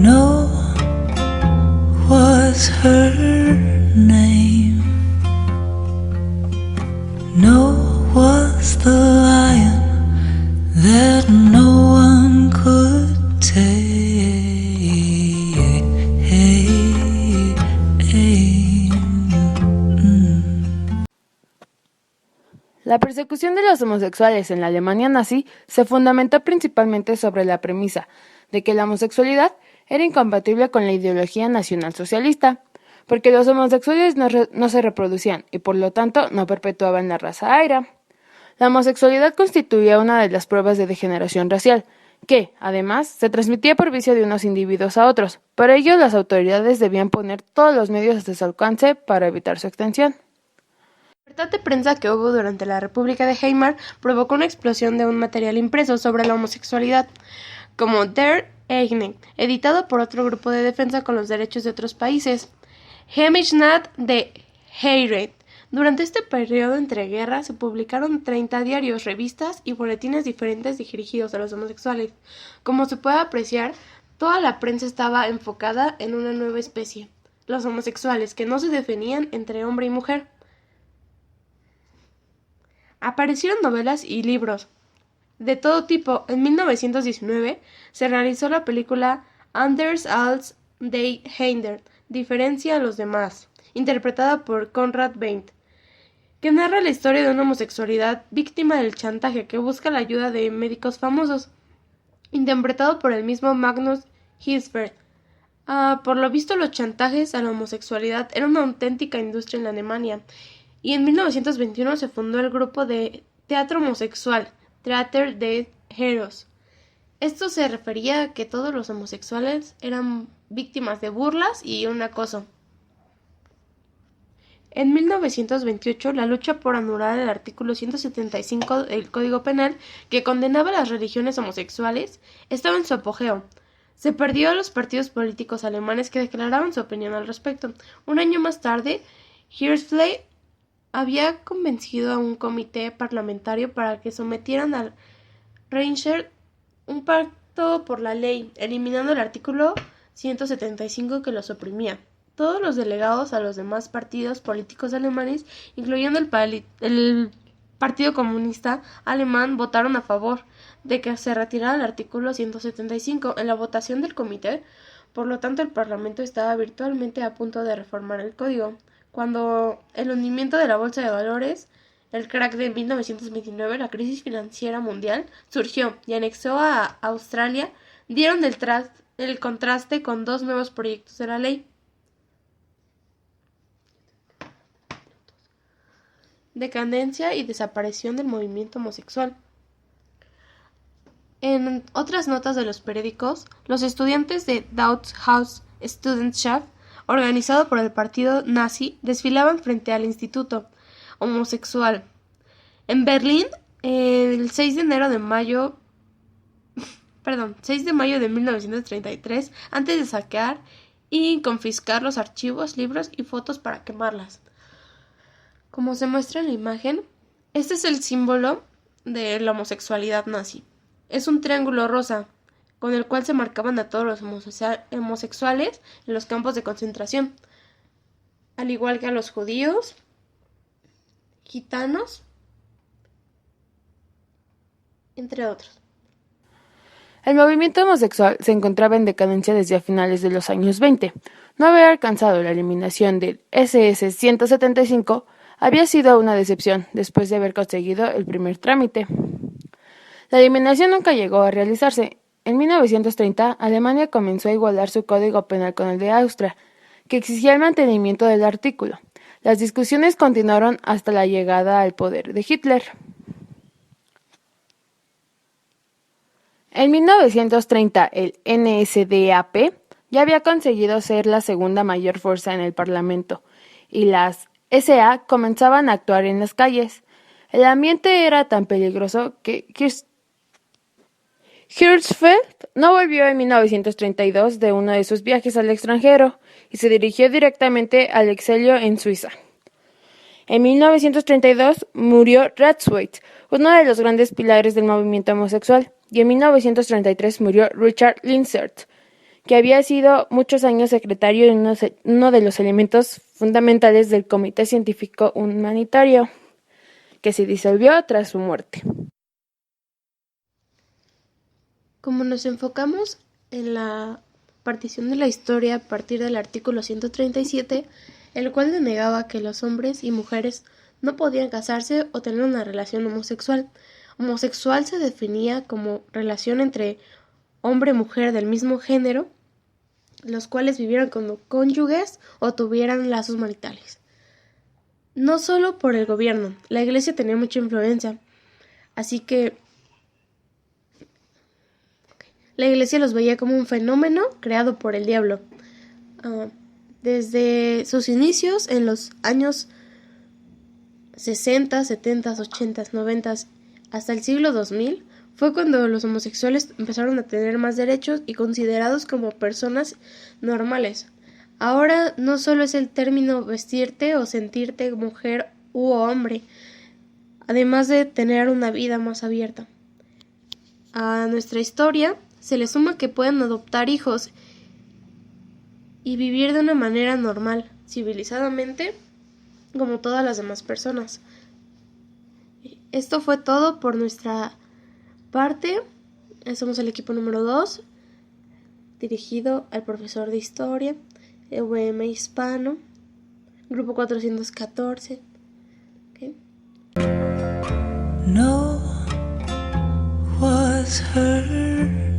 know what's her name. No was the lion that no one could tame. La persecución de los homosexuales en la Alemania nazi se fundamentó principalmente sobre la premisa de que la homosexualidad era incompatible con la ideología nacionalsocialista, porque los homosexuales no se reproducían y por lo tanto no perpetuaban la raza aria. La homosexualidad constituía una de las pruebas de degeneración racial, que, además, se transmitía por vicio de unos individuos a otros. Para ello, las autoridades debían poner todos los medios a su alcance para evitar su extensión. La libertad de prensa que hubo durante la República de Weimar provocó una explosión de un material impreso sobre la homosexualidad, como Der Eigene, editado por otro grupo de defensa con los derechos de otros países, Heimat de Heirat. Durante este periodo entre guerras se publicaron 30 diarios, revistas y boletines diferentes dirigidos a los homosexuales. Como se puede apreciar, toda la prensa estaba enfocada en una nueva especie, los homosexuales, que no se definían entre hombre y mujer. Aparecieron novelas y libros de todo tipo. En 1919 se realizó la película Anders als die Kinder, Diferencia a los demás, interpretada por Conrad Wendt, que narra la historia de una homosexualidad víctima del chantaje que busca la ayuda de médicos famosos, interpretado por el mismo Magnus Hirschfeld. Por lo visto, los chantajes a la homosexualidad eran una auténtica industria en la Alemania, y en 1921 se fundó el grupo de teatro homosexual, Theater des Heros. Esto se refería a que todos los homosexuales eran víctimas de burlas y un acoso. En 1928, la lucha por anular el artículo 175 del Código Penal, que condenaba a las religiones homosexuales, estaba en su apogeo. Se perdió a los partidos políticos alemanes que declaraban su opinión al respecto. Un año más tarde, Hirschfeld había convencido a un comité parlamentario para que sometieran al Reichstag un pacto por la ley, eliminando el artículo 175 que lo suprimía. Todos los delegados a los demás partidos políticos alemanes, incluyendo el Partido Comunista Alemán, votaron a favor de que se retirara el artículo 175 en la votación del comité. Por lo tanto, el Parlamento estaba virtualmente a punto de reformar el código, cuando el hundimiento de la bolsa de valores, el crack de 1929, la crisis financiera mundial, surgió y anexó a Australia, dieron el contraste con dos nuevos proyectos de la ley. Decadencia y desaparición del movimiento homosexual. En otras notas de los periódicos, los estudiantes de Deutsche Studentschaft, organizado por el partido nazi, desfilaban frente al instituto homosexual. En Berlín, el 6 de mayo de 1933, antes de saquear y confiscar los archivos, libros y fotos para quemarlas. Como se muestra en la imagen, este es el símbolo de la homosexualidad nazi. Es un triángulo rosa, con el cual se marcaban a todos los homosexuales en los campos de concentración, al igual que a los judíos, gitanos, entre otros. El movimiento homosexual se encontraba en decadencia desde a finales de los años 20. No haber alcanzado la eliminación del SS-175 había sido una decepción después de haber conseguido el primer trámite. La eliminación nunca llegó a realizarse. En 1930, Alemania comenzó a igualar su código penal con el de Austria, que exigía el mantenimiento del artículo. Las discusiones continuaron hasta la llegada al poder de Hitler. En 1930, el NSDAP ya había conseguido ser la segunda mayor fuerza en el Parlamento, y las SA comenzaban a actuar en las calles. El ambiente era tan peligroso que Hirschfeld no volvió en 1932 de uno de sus viajes al extranjero y se dirigió directamente al exilio en Suiza. En 1932 murió Rathwaite, uno de los grandes pilares del movimiento homosexual, y en 1933 murió Richard Lindstrom, que había sido muchos años secretario de uno de los elementos fundamentales del Comité Científico Humanitario, que se disolvió tras su muerte. Como nos enfocamos en la partición de la historia a partir del artículo 137, el cual denegaba que los hombres y mujeres no podían casarse o tener una relación homosexual. Homosexual se definía como relación entre hombre y mujer del mismo género, los cuales vivieran como cónyuges o tuvieran lazos maritales. No solo por el gobierno, la iglesia tenía mucha influencia, así que la iglesia los veía como un fenómeno creado por el diablo. Desde sus inicios en los años 60, 70, 80, 90 hasta el siglo 2000, fue cuando los homosexuales empezaron a tener más derechos y considerados como personas normales. Ahora no solo es el término vestirte o sentirte mujer u hombre, además de tener una vida más abierta. A nuestra historia se le suma que pueden adoptar hijos y vivir de una manera normal, civilizadamente, como todas las demás personas. Esto fue todo por nuestra parte. Somos el equipo número 2, dirigido al profesor de Historia, EVM Hispano, grupo 414. ¿Okay? No was her